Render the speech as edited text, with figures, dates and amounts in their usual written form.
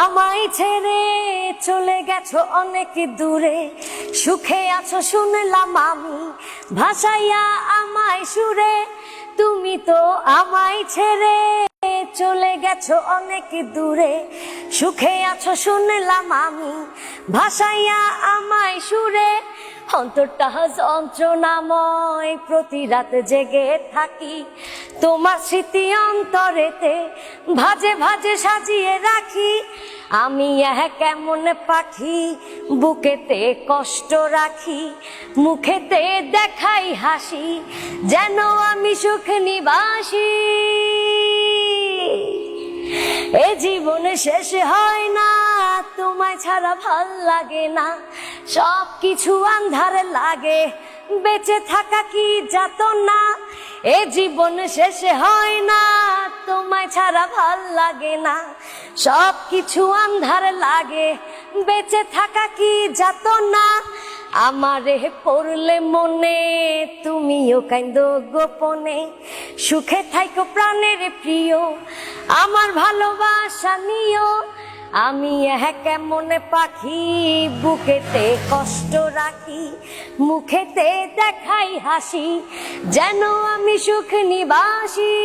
আমায় ছেড়ে চলে গেছো অনেক দূরে, সুখে আছো শুনলাম আমি ভাসাইয়া আমায় সুরে। তুমি তো আমায় ছেড়ে চলে গেছো অনেক দূরে, সুখে আছো শুনলাম আমি ভাসাইয়া আমায় সুরে। অন্তরটা যন্ত্রণাময়, প্রতি রাত জেগে থাকি, তোমার স্মৃতি অন্তরেতে ভাজে ভাজে সাজিয়ে রাখি। আমি কেমন পাখি, বুকেতে কষ্ট রাখি, মুখেতে দেখাই হাসি, যেন আমি সুখ নিবাসী। এ জীবনে শেষ হয় না, তোমায় ছাড়া ভাল লাগে না, সব কিছু আন্ধারে লাগে, বেঁচে থাকা কি যাতনা। এ জীবন শেষ হয় না, তোমায় ছাড়া ভাল লাগে না, সব কিছু আন্ধারে লাগে, বেঁচে থাকা কি যাতনা। আমারে পড়লে মনে তুমিও কাইন্দো গোপনে, সুখে থাইকো প্রাণের প্রিয়, আমার ভালোবাসা নিও। আমি কেমন পাখি, বুকেতে কষ্ট রাখি, মুখেতে দেখাই হাসি, যেন আমি সুখ নিবাসী।